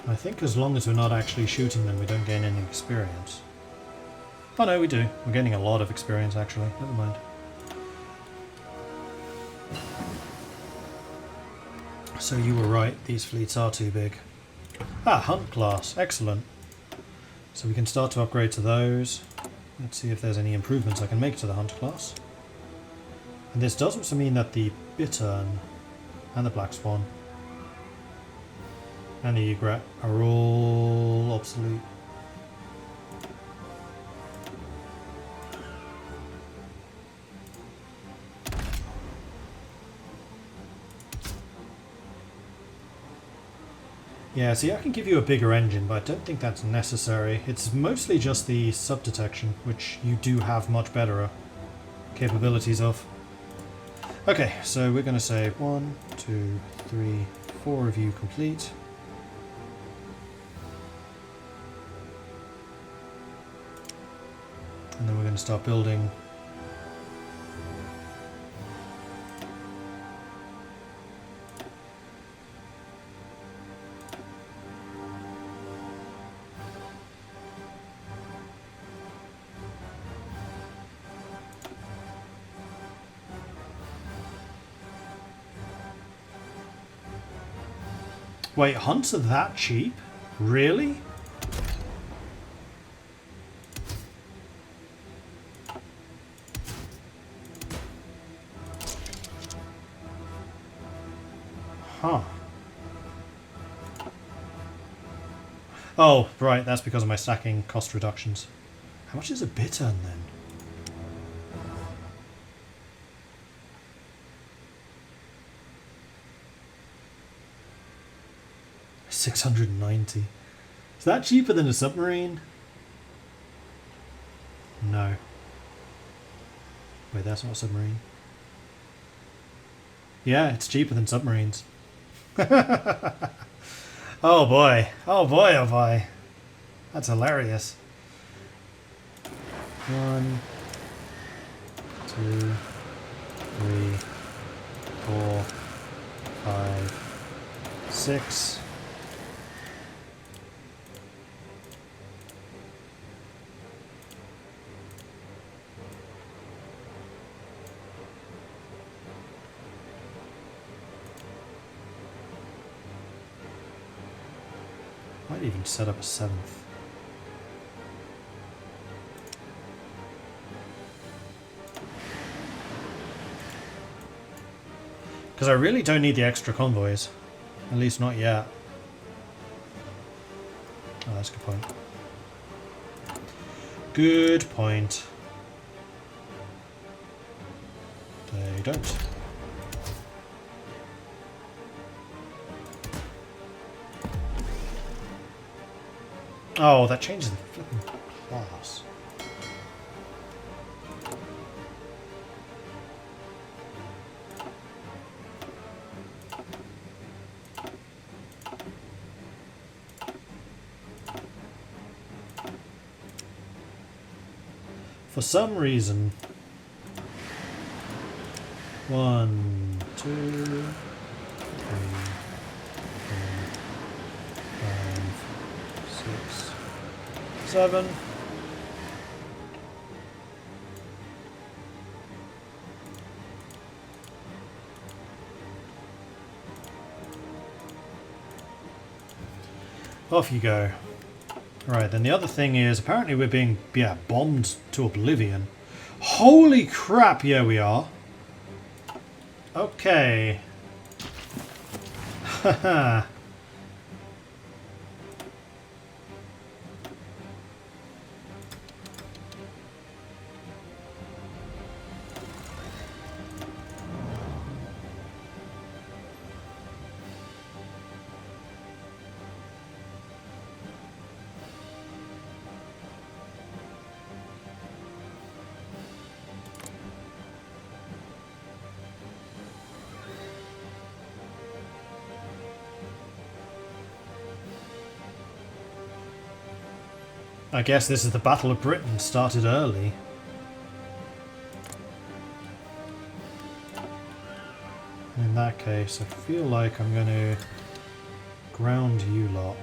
I think as long as we're not actually shooting them, we don't gain any experience. Oh no, we do. We're gaining a lot of experience actually. Never mind. So you were right, these fleets are too big. Ah, Hunt class. Excellent. So we can start to upgrade to those. Let's see if there's any improvements I can make to the Hunt class. And this does also mean that the Bittern and the Black Swan and the Egret are all obsolete. Yeah, see, I can give you a bigger engine, but I don't think that's necessary. It's mostly just the sub-detection, which you do have much better capabilities of. Okay, so we're going to say 1, 2, 3, 4 of you complete. And then we're going to start building. Wait, hunts are that cheap? Really? Huh. Oh, right, that's because of my stacking cost reductions. How much is a Bittern then? $690. Is that cheaper than a submarine? No. Wait, that's not a submarine. Yeah, it's cheaper than submarines. Oh boy. Oh boy, oh boy. That's hilarious. 1, 2, 3, 4, 5, 6. Might even set up a 7th. Because I really don't need the extra convoys. At least not yet. Oh, that's a good point. Good point. They don't. Oh, that changes the flipping class. For some reason, 1, 2, 3, 4, 5, 6, 7. Off you go. Right, then the other thing is, apparently we're being, bombed to oblivion. Holy crap, yeah we are. Okay. Haha. I guess this is the Battle of Britain, started early. In that case, I feel like I'm going to ground you lot.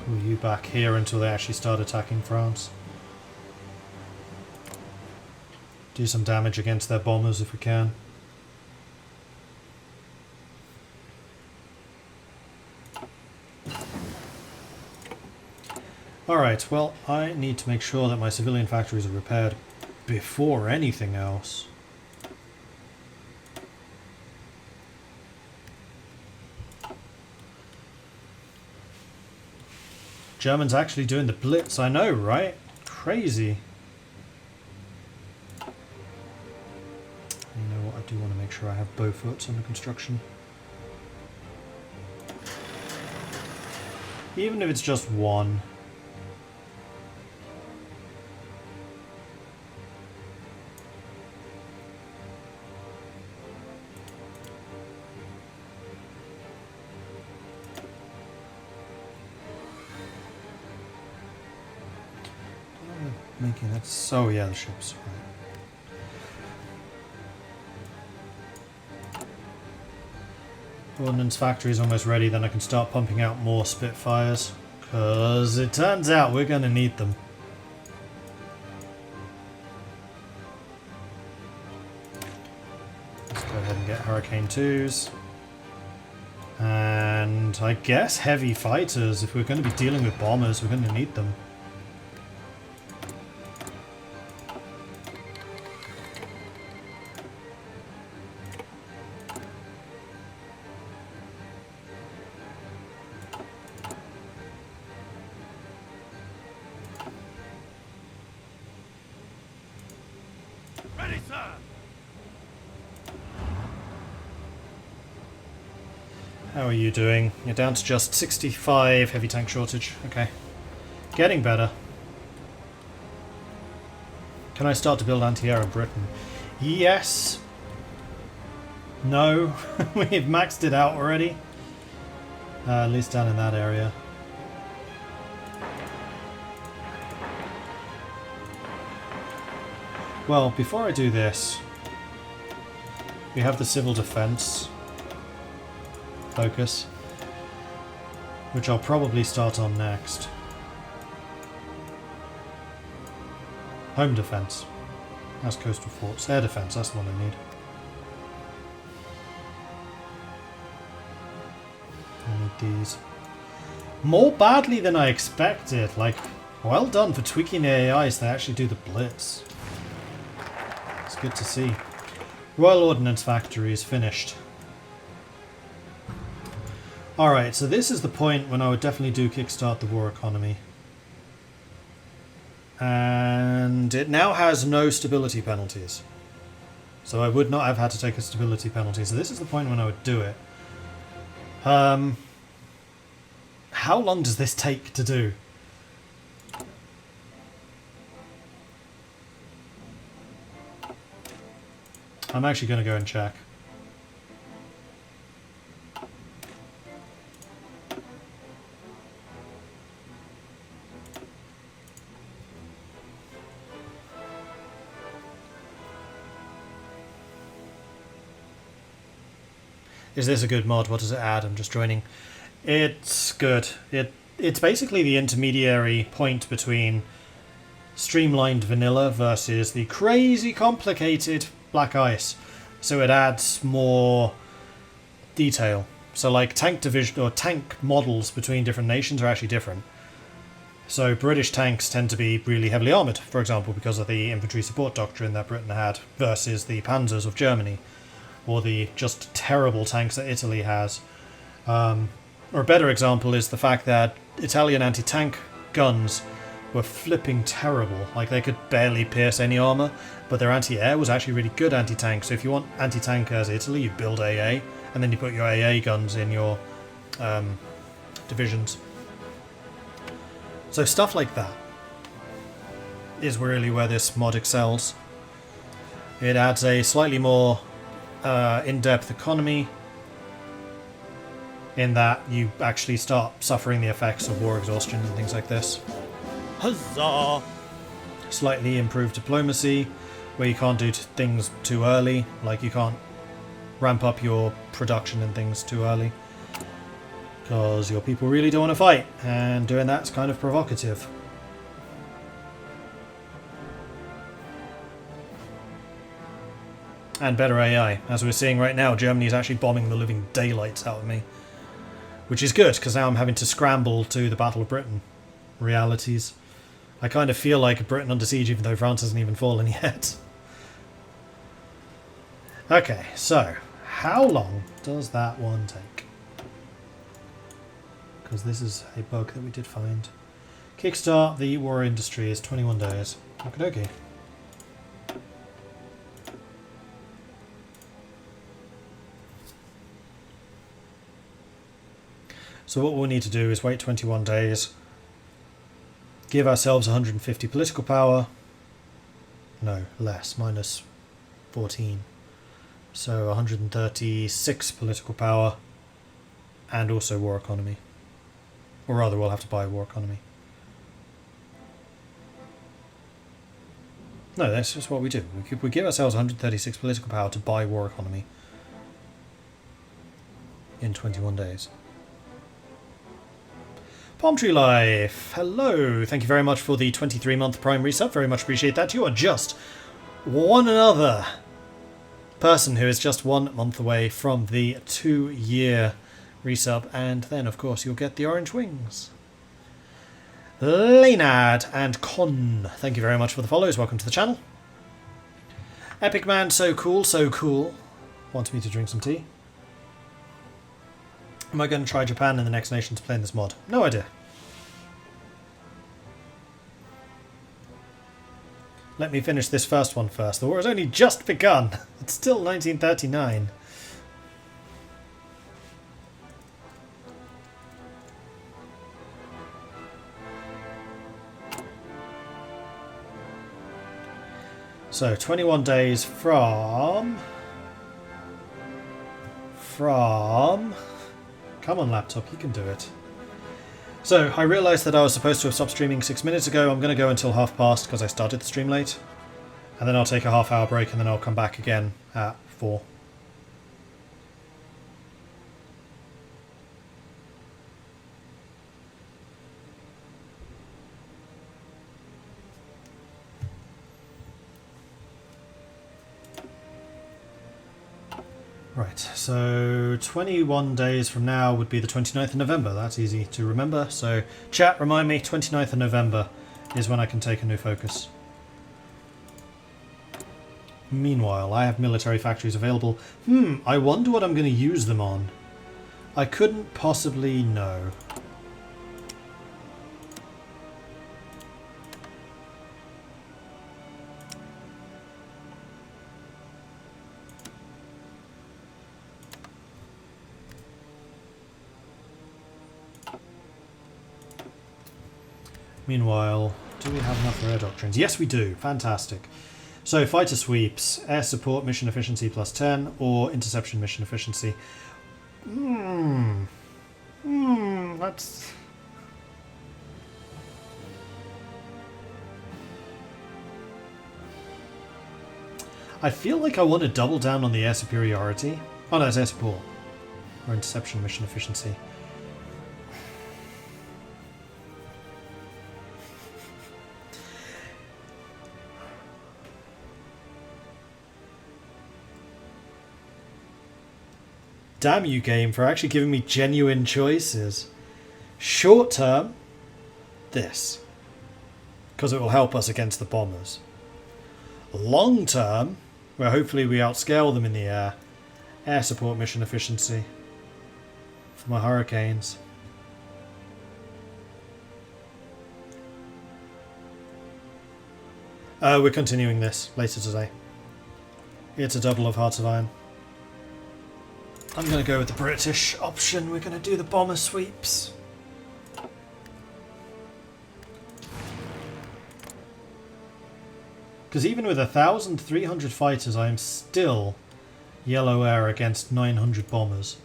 Pull you back here until they actually start attacking France. Do some damage against their bombers if we can. Alright, well, I need to make sure that my civilian factories are repaired before anything else. Germans actually doing the Blitz, I know, right? Crazy. You know what, I do want to make sure I have Beauforts under construction. Even if it's just one. Making that so yeah, the ships. Right. Ordnance factory is almost ready, then I can start pumping out more Spitfires. Because it turns out we're going to need them. Let's go ahead and get Hurricane 2s. And I guess heavy fighters. If we're going to be dealing with bombers, we're going to need them. How are you doing? You're down to just 65 heavy tank shortage. Okay. Getting better. Can I start to build anti-air in Britain? Yes. No. We've maxed it out already. At least down in that area. Well, before I do this, we have the civil defense focus, which I'll probably start on next. Home defense. That's coastal forts. Air defense, that's the one I need. I need these. More badly than I expected. Like, well done for tweaking the AI so they actually do the blitz. It's good to see. Royal Ordnance Factory is finished. Alright, so this is the point when I would definitely do Kickstart the War Economy. And it now has no stability penalties. So I would not have had to take a stability penalty. So this is the point when I would do it. How long does this take to do? I'm actually going to go and check. Is this a good mod? What does it add? I'm just joining. It's good. It's basically the intermediary point between streamlined vanilla versus the crazy complicated black ice. So it adds more detail. So like tank division or tank models between different nations are actually different. So British tanks tend to be really heavily armoured, for example, because of the infantry support doctrine that Britain had versus the panzers of Germany. Or the just terrible tanks that Italy has. Or a better example is the fact that Italian anti-tank guns were flipping terrible. Like they could barely pierce any armour, but their anti-air was actually really good anti-tank. So if you want anti-tank as Italy, you build AA, and then you put your AA guns in your divisions. So stuff like that is really where this mod excels. It adds a slightly more in-depth economy in that you actually start suffering the effects of war exhaustion and things like this. Huzzah! Slightly improved diplomacy, where you can't do things too early, like you can't ramp up your production and things too early. Because your people really don't want to fight, and doing that's kind of provocative. And better AI. As we're seeing right now, Germany is actually bombing the living daylights out of me. Which is good, because now I'm having to scramble to the Battle of Britain realities. I kind of feel like Britain under siege, even though France hasn't even fallen yet. Okay, so how long does that one take? Because this is a bug that we did find. Kickstart the war industry is 21 days. Okie dokie. So what we'll need to do is wait 21 days, give ourselves 150 political power, no, less, minus 14, so 136 political power, and also war economy. Or rather, we'll have to buy war economy. No, that's just what we do. We give ourselves 136 political power to buy war economy in 21 days. Palm Tree Life, hello. Thank you very much for the 23-month Prime resub. Very much appreciate that. You are just one another person who is just 1 month away from the 2-year resub. And then, of course, you'll get the orange wings. Leonard and Con, thank you very much for the follows. Welcome to the channel. Epic Man, so cool, so cool. Wants me to drink some tea. Am I going to try Japan and the next nation to play in this mod? No idea. Let me finish this first one first. The war has only just begun. It's still 1939. So, 21 days from... Come on, laptop, you can do it. So, I realised that I was supposed to have stopped streaming 6 minutes ago. I'm going to go until past because I started the stream late. And then I'll take a half-hour break and then I'll come back again at 4. Right, so 21 days from now would be the 29th of November. That's easy to remember. So, chat, remind me, 29th of November is when I can take a new focus. Meanwhile, I have military factories available. I wonder what I'm going to use them on. I couldn't possibly know. Meanwhile, do we have enough for air doctrines? Yes, we do. Fantastic. So, fighter sweeps, air support mission efficiency plus 10, or interception mission efficiency. That's... I feel like I want to double down on the air superiority. Oh no, it's air support. Or interception mission efficiency. Damn you, game, for actually giving me genuine choices. Short term, this. Because it will help us against the bombers. Long term, where hopefully we outscale them in the air. Air support mission efficiency. For my hurricanes. We're continuing this later today. It's a double of Hearts of Iron. I'm going to go with the British option. We're going to do the bomber sweeps. Because even with 1,300 fighters, I am still yellow air against 900 bombers.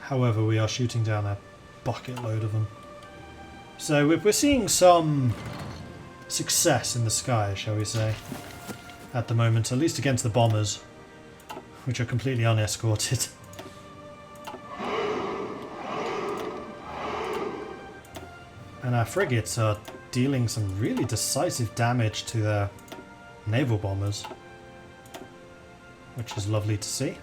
However, we are shooting down a bucket load of them. So we're seeing some success in the sky, shall we say, at the moment, at least against the bombers, which are completely unescorted. And our frigates are dealing some really decisive damage to their naval bombers, which is lovely to see.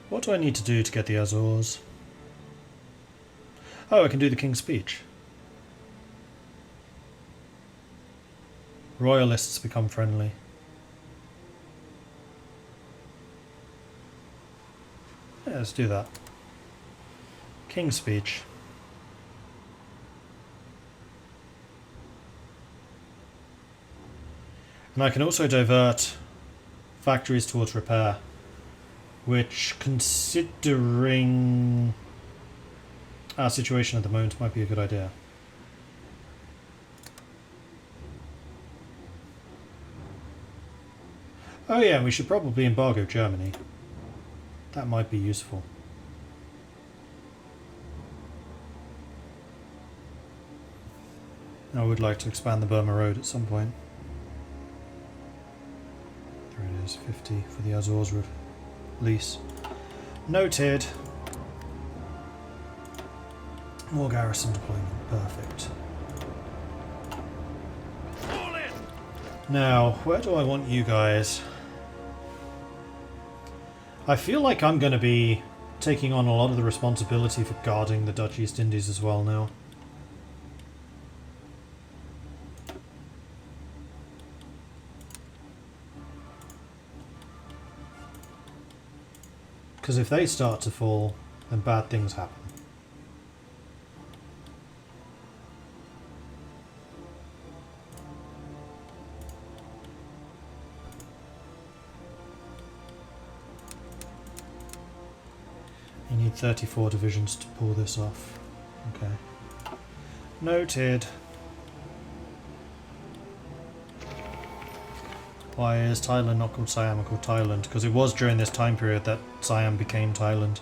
What do I need to do to get the Azores? Oh, I can do the King's Speech. Royalists become friendly. Yeah, let's do that. King's Speech. And I can also divert factories towards repair, which, considering our situation at the moment, might be a good idea. Oh yeah, we should probably embargo Germany. That might be useful. I would like to expand the Burma Road at some point. There it is, 50 for the Azores lease. Noted. More garrison deployment, perfect. Now, where do I want you guys? I feel like I'm going to be taking on a lot of the responsibility for guarding the Dutch East Indies as well now. Because if they start to fall, then bad things happen. You need 34 divisions to pull this off. Okay. Noted. Why is Thailand not called Siam or called Thailand? Because it was during this time period that Siam became Thailand.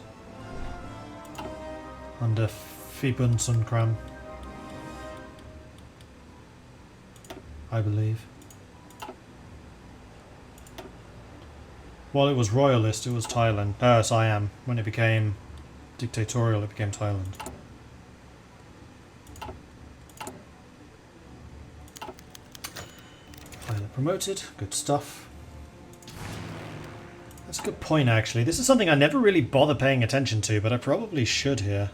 Under Phibun Sunkram, I believe. While it was royalist, it was Thailand. Siam. When it became dictatorial, it became Thailand. Pilot promoted. Good stuff. That's a good point, actually. This is something I never really bother paying attention to, but I probably should here.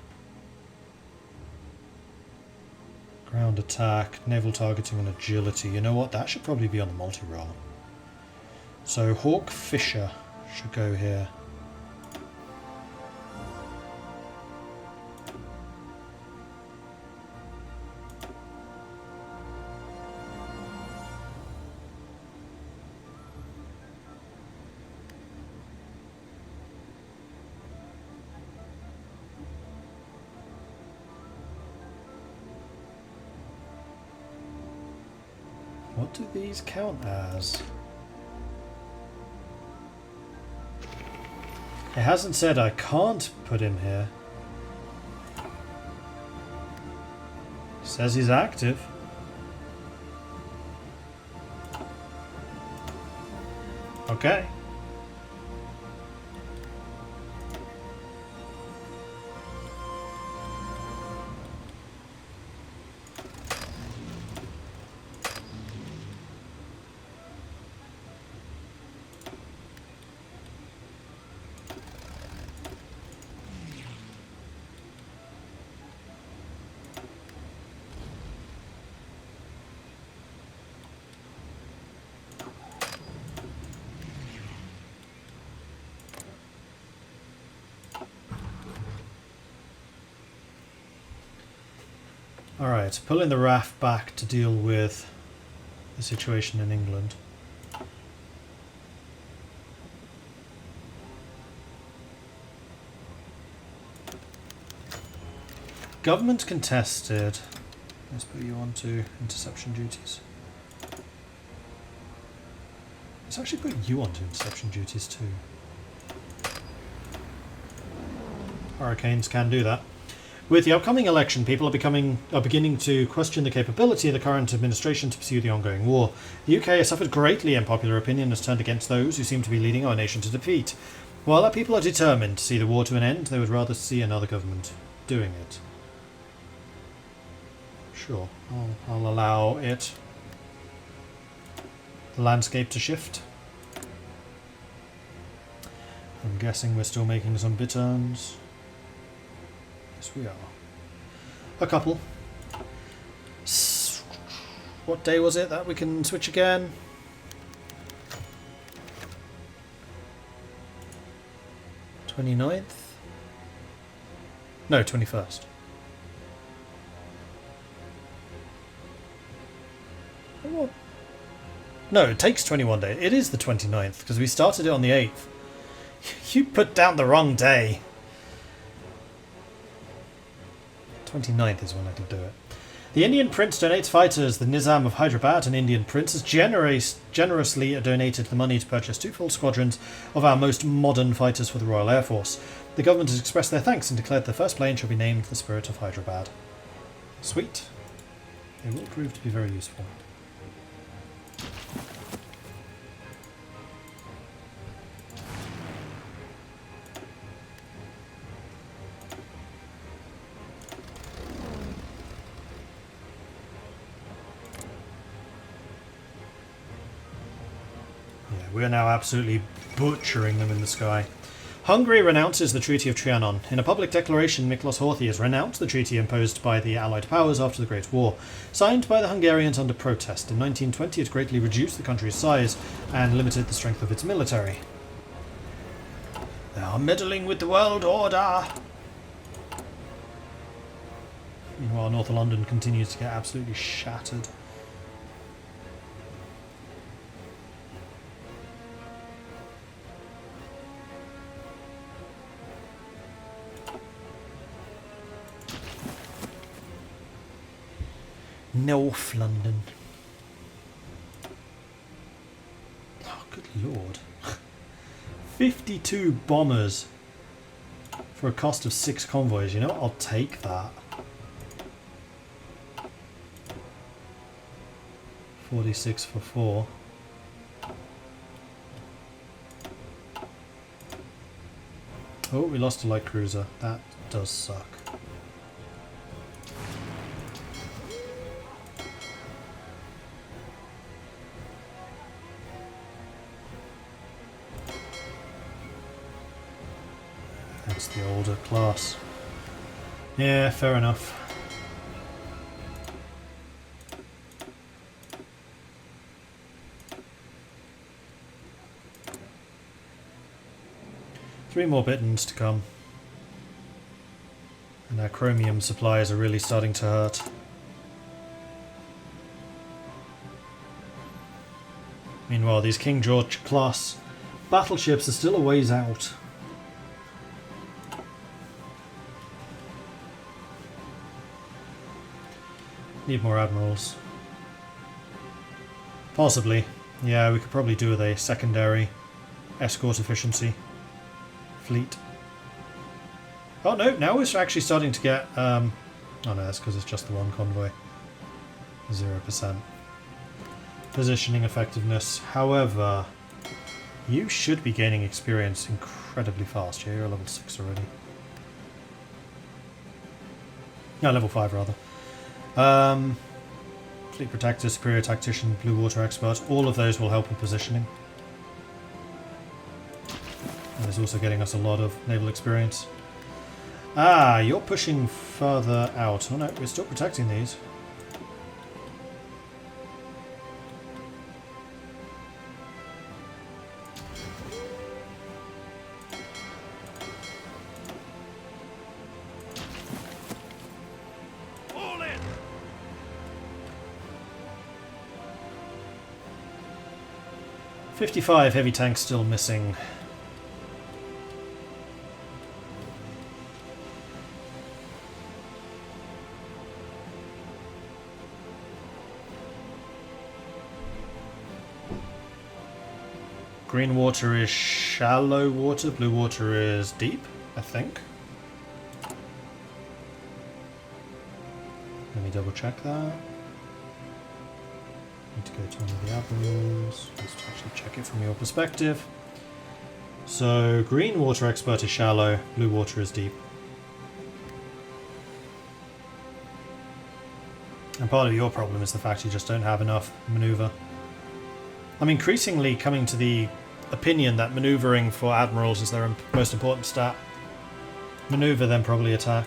Ground attack, naval targeting and agility. You know what? That should probably be on the multi-roll. So Hawk Fisher should go here. What do these count as? It hasn't said I can't put him here. It says he's active. Okay. Alright, pulling the RAF back to deal with the situation in England. Government contested. Let's put you on to interception duties. Let's actually put you onto interception duties too. Hurricanes can do that. With the upcoming election, people are beginning to question the capability of the current administration to pursue the ongoing war. The UK has suffered greatly, and popular opinion has turned against those who seem to be leading our nation to defeat. While our people are determined to see the war to an end, they would rather see another government doing it. Sure, I'll allow it. The landscape to shift. I'm guessing we're still making some bitturns. Yes, we are. A couple. What day was it that we can switch again? $29th? No, 21st. What? No, it takes 21 days. It is the 29th, because we started it on the 8th. You put down the wrong day. 29th is when I can do it. The Indian Prince donates fighters. The Nizam of Hyderabad, an Indian prince, has generously donated the money to purchase 2 full squadrons of our most modern fighters for the Royal Air Force. The government has expressed their thanks and declared the first plane shall be named the Spirit of Hyderabad. Sweet. It will prove to be very useful. We are now absolutely butchering them in the sky. Hungary renounces the Treaty of Trianon. In a public declaration, Miklos Horthy has renounced the treaty imposed by the Allied powers after the Great War. Signed by the Hungarians under protest, in 1920 it greatly reduced the country's size and limited the strength of its military. They are meddling with the world order! Meanwhile, North London continues to get absolutely shattered. North London. Oh, good lord. 52 bombers for a cost of 6 convoys. You know what? I'll take that. 46 for 4. Oh, we lost a light cruiser. That does suck. That's the older class. Yeah, fair enough. Three more bitterns to come. And our chromium supplies are really starting to hurt. Meanwhile, these King George class battleships are still a ways out. Need more admirals. Possibly. Yeah, we could probably do with a secondary escort efficiency fleet. Oh no, now we're actually starting to get... oh no, that's because it's just the one convoy. 0%. Positioning effectiveness. However, you should be gaining experience incredibly fast. Yeah, you're level 6 already. No, level 5 rather. Fleet Protector, Superior Tactician, Blue Water Expert, all of those will help with positioning. And it's also getting us a lot of naval experience. Ah, you're pushing further out. Oh no, we're still protecting these. All in. 55 heavy tanks still missing. Green water is shallow water, blue water is deep, I think. Let me double check that. Need to go to one of the admirals. Let's actually check it from your perspective. So, green water expert is shallow, blue water is deep. And part of your problem is the fact you just don't have enough maneuver. I'm increasingly coming to the opinion that maneuvering for admirals is their most important stat. Maneuver, then probably attack.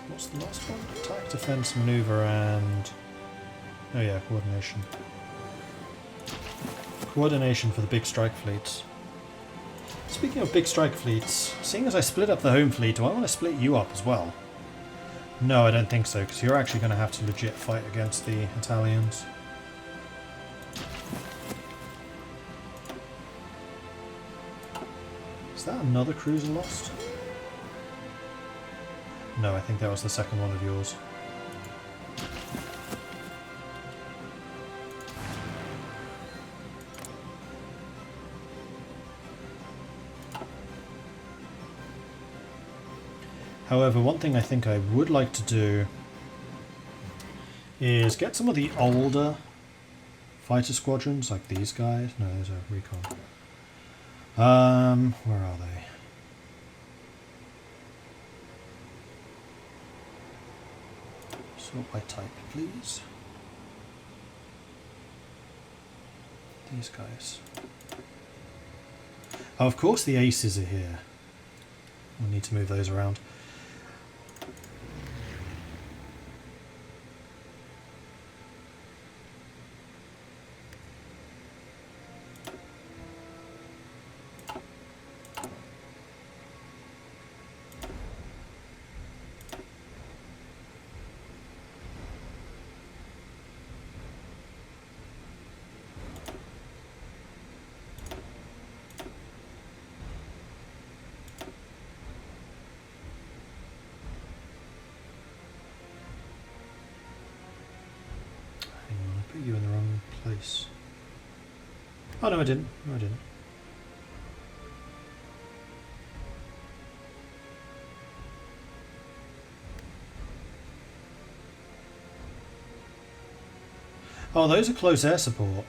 What's the last one? Attack, defense, maneuver, and... oh yeah, coordination. Coordination for the big strike fleets. Speaking of big strike fleets, seeing as I split up the home fleet, do I want to split you up as well? No, I don't think so, because you're actually going to have to legit fight against the Italians. Is that another cruiser lost? No, I think that was the second one of yours. However, one thing I think I would like to do is get some of the older fighter squadrons, like these guys. No, those are recon. Where are they? Sort by type, please. These guys. Oh, of course the aces are here. We'll need to move those around. You in the wrong place. Oh no, I didn't. No, I didn't. Oh, those are close air support.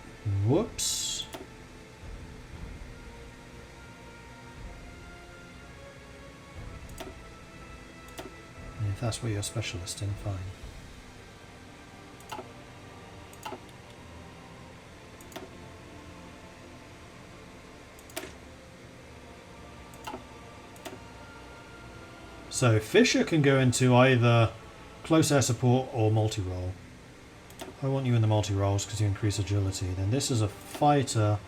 Whoops. If that's what you're a specialist in, fine. So Fisher can go into either close air support or multi-role. I want you in the multi-roles because you increase agility. Then this is a fighter,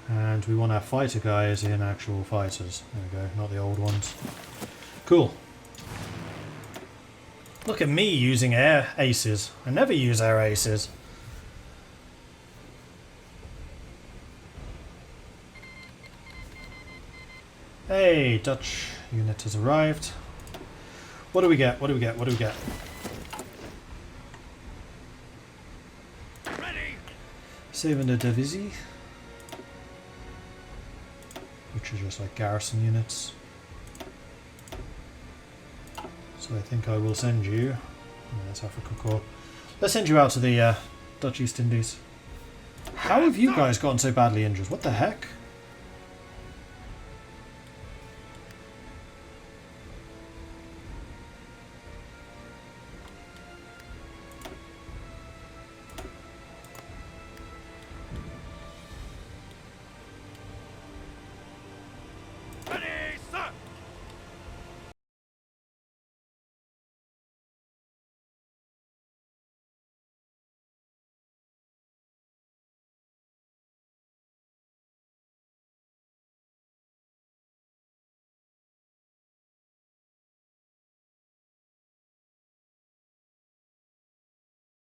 and we want our fighter guys in actual fighters. There we go, not the old ones. Cool. Look at me using air aces. I never use air aces. Hey, Dutch unit has arrived. What do we get? What do we get? What do we get? Ready. Saving Divisie, which are just like garrison units. So I think I will send you. Oh, that's Africa Corps. Let's send you out to the Dutch East Indies. How have you guys gotten so badly injured? What the heck?